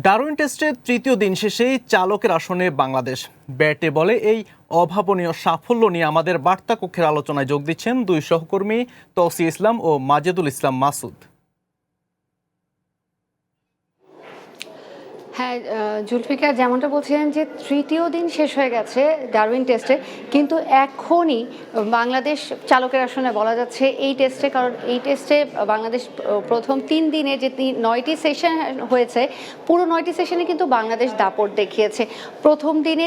Darwin টেস্টের তৃতীয় দিন শেষেই চালকের আসনে বাংলাদেশ। ব্যাটে বলে এই অভাবনীয় সাফল্য নিয়ে আমাদের বার্তা কক্ষের আলোচনায় যোগ দিচ্ছেন দুই সহকর্মী তৌসি ইসলাম ও মাজেদুল ইসলাম মাসুদ। হ্যাঁ, জুলফিকার যেমনটা বলছিলেন যে তৃতীয় দিন শেষ হয়ে গেছে ডারউইন টেস্টে, কিন্তু এখনই বাংলাদেশ চালকের আসনে বলা যাচ্ছে এই টেস্টে। কারণ এই টেস্টে বাংলাদেশ প্রথম 3 দিনে যে 9টি সেশন হয়েছে, পুরো 9টি সেশনে কিন্তু বাংলাদেশ দাপট দেখিয়েছে। প্রথম দিনে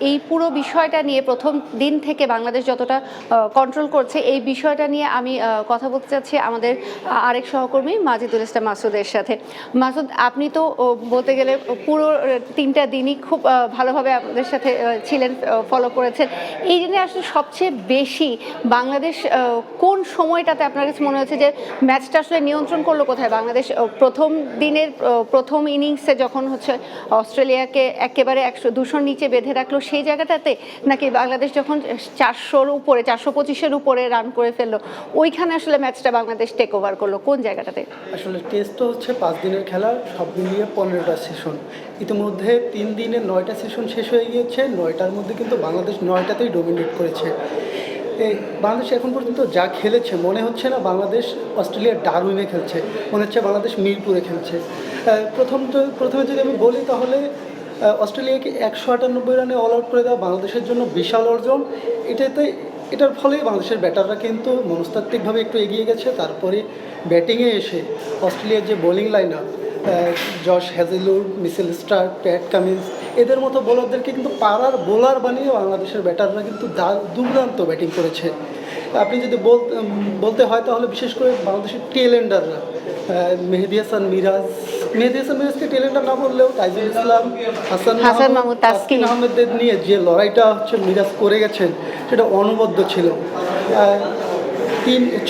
এই পুরো বিষয়টা নিয়ে প্রথম দিন থেকে বাংলাদেশ যতটা কন্ট্রোল করছে, এই বিষয়টা নিয়ে আমি কথা বলতে চাচ্ছি আমাদের আরেক সহকর্মী মাজেদুল ইসলাম মাসুদের সাথে। মাসুদ, আপনি তো বলতে গেলে পুরো 3টা দিনই খুব ভালোভাবে আমাদের সাথে ছিলেন, ফলো করেছেন। এই জন্য আসলে সবচেয়ে বেশি বাংলাদেশ কোন সময়টাতে আপনার কাছে মনে হচ্ছে যে ম্যাচটা আসলে নিয়ন্ত্রণ করলো কোথায় বাংলাদেশ? প্রথম দিনের প্রথম ইনিংসে যখন হচ্ছে অস্ট্রেলিয়াকে একেবারে 100-200 নিচে বেঁধে রাখলো সেই জায়গাটাতে, নাকি বাংলাদেশ যখন 400-র উপরে 425-এর উপরে রান করে ফেললো ওইখানে আসলে ম্যাচটা বাংলাদেশ টেক ওভার করলো কোন জায়গাটাতে? আসলে টেস্ট তো হচ্ছে 5 দিনের খেলা, সব মিলিয়ে 15টা সেশন। ইতিমধ্যে 3 দিনের 9টা সেশন শেষ হয়ে গিয়েছে। 9টার মধ্যে কিন্তু বাংলাদেশ 9টাতেই ডমিনেট করেছে। এই বাংলাদেশ এখন পর্যন্ত যা খেলেছে মনে হচ্ছে না বাংলাদেশ অস্ট্রেলিয়ার ডারউইনে খেলছে, মনে হচ্ছে বাংলাদেশ মিরপুরে খেলছে। প্রথমে যদি আমি বলি তাহলে অস্ট্রেলিয়াকে 198 রানে অল আউট করে দেওয়া বাংলাদেশের জন্য বিশাল অর্জন। এটার ফলে বাংলাদেশের ব্যাটাররা কিন্তু মনস্তাত্ত্বিকভাবে একটু এগিয়ে গেছে। তারপরে ব্যাটিংয়ে এসে অস্ট্রেলিয়ার যে bowling line up, Josh Hazlewood, Mitchell Starc, Pat Cummins, এদের মতো বোলারদেরকে কিন্তু পাড়ার বোলার বানিয়ে বাংলাদেশের ব্যাটাররা কিন্তু দুর্দান্ত ব্যাটিং করেছে। আপনি যদি বলতে হয় তাহলে বিশেষ করে বাংলাদেশের টেলেন্ডাররা, মেহেদী হাসান মিরাজকে টেলেন্ডার না বললেও তাইজুল ইসলাম, হাসান মাহমুদ, তাসকিন আহমেদদের নিয়ে যে লড়াইটা হচ্ছে মিরাজ করে গেছেন সেটা অনবদ্য ছিল।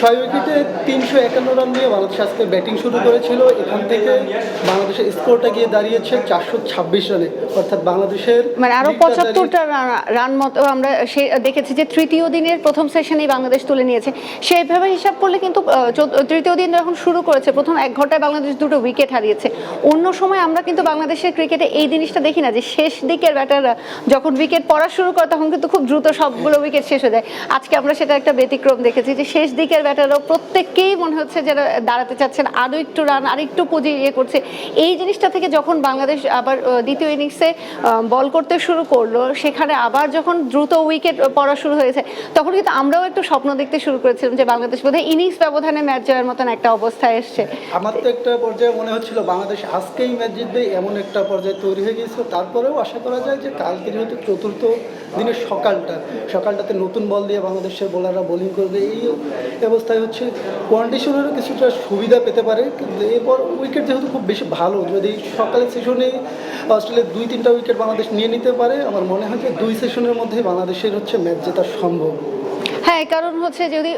6 উইকেটে 351 রান দিয়ে বাংলাদেশ আজকে ব্যাটিং শুরু করেছিল। এখান থেকে বাংলাদেশের স্কোরটা গিয়ে দাঁড়িয়েছে 426 রানে, অর্থাৎ বাংলাদেশের মানে আরো 75টা রান মতো আমরা দেখেছি যে তৃতীয় দিনের প্রথম সেশনেই বাংলাদেশ তুলে নিয়েছে। সেইভাবে হিসাব করলে কিন্তু তৃতীয় দিন যখন শুরু করেছে প্রথম 1 ঘন্টায় বাংলাদেশ 2টো উইকেট হারিয়েছে। অন্য সময় আমরা কিন্তু বাংলাদেশের ক্রিকেটে এই জিনিসটা দেখি না যে শেষ দিকের ব্যাটাররা যখন উইকেট পড়া শুরু করে তখন কিন্তু খুব দ্রুত সবগুলো উইকেট শেষ হয়ে যায়। আজকে আমরা সেটা একটা ব্যতিক্রম দেখেছি যে শেষ দিকের ব্যাটারও প্রত্যেককেই মনে হচ্ছে যারা দাঁড়াতে চাচ্ছেন আরও একটু রান আরেকটু পুঁজি করছে। এই জিনিসটা থেকে যখন বাংলাদেশ আবার দ্বিতীয় ইনিংসে বল করতে শুরু করলো, সেখানে আবার যখন দ্রুত উইকেট পড়া শুরু হয়েছে তখন কিন্তু আমরাও একটু স্বপ্ন দেখতে শুরু করেছিলাম যে বাংলাদেশ বোধহয় ইনিংস ব্যবধানে ম্যাচ জয়ের মতন একটা অবস্থায় এসছে। আমার তো একটা পর্যায়ে মনে হচ্ছিল বাংলাদেশ আজকেই ম্যাচ জিতবে, এমন একটা পর্যায়ে তৈরি হয়ে গিয়েছিল। তারপরেও আশা করা যায় যে কালকে যেহেতু চতুর্থ দিনের সকালটাতে নতুন বল দিয়ে বাংলাদেশের বোলাররা বোলিং করবে, এই অবস্থায় হচ্ছে কন্ডিশনেরও কিছুটা সুবিধা পেতে পারে। কিন্তু এরপর উইকেট যেহেতু খুব বেশি ভালো, যদি সকালের সেশনে অস্ট্রেলিয়ার 2-3টা উইকেট বাংলাদেশ নিয়ে নিতে পারে, আমার মনে হয় যে 2 সেশনের মধ্যে বাংলাদেশের হচ্ছে ম্যাচ জেতা সম্ভব। হ্যাঁ, কারণ হচ্ছে যদি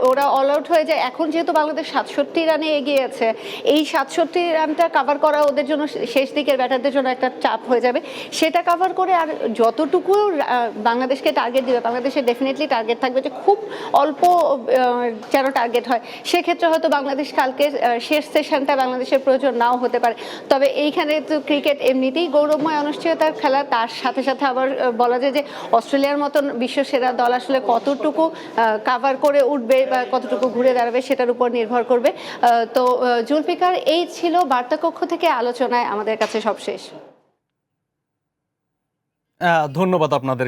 ওরা অল আউট হয়ে যায়, এখন যেহেতু বাংলাদেশ 67 রানে এগিয়ে আছে, এই 67 রানটা কাভার করা ওদের জন্য শেষ দিকের ব্যাটারদের জন্য একটা চাপ হয়ে যাবে। সেটা কাভার করে আর যতটুকু বাংলাদেশকে টার্গেট দিবে, বাংলাদেশের ডেফিনেটলি টার্গেট থাকবে যে খুব অল্প যেন টার্গেট হয়। সেক্ষেত্রে হয়তো বাংলাদেশ কালকে শেষ সেশনটা বাংলাদেশের প্রয়োজন নাও হতে পারে। তবে এইখানে তো ক্রিকেট এমনিতেই গৌরবময় অনিশ্চয়তার খেলা, তার সাথে সাথে আবার বলা যায় যে অস্ট্রেলিয়ার মতন বিশ্বসেরা দল আসলে কতটুকু কাভার করে উঠবে বা কতটুকু ঘুরে দাঁড়াবে সেটার উপর নির্ভর করবে। তো জুলফিকার, এই ছিল বার্তা কক্ষ থেকে আলোচনায় আমাদের কাছে সবশেষ। ধন্যবাদ আপনাদের।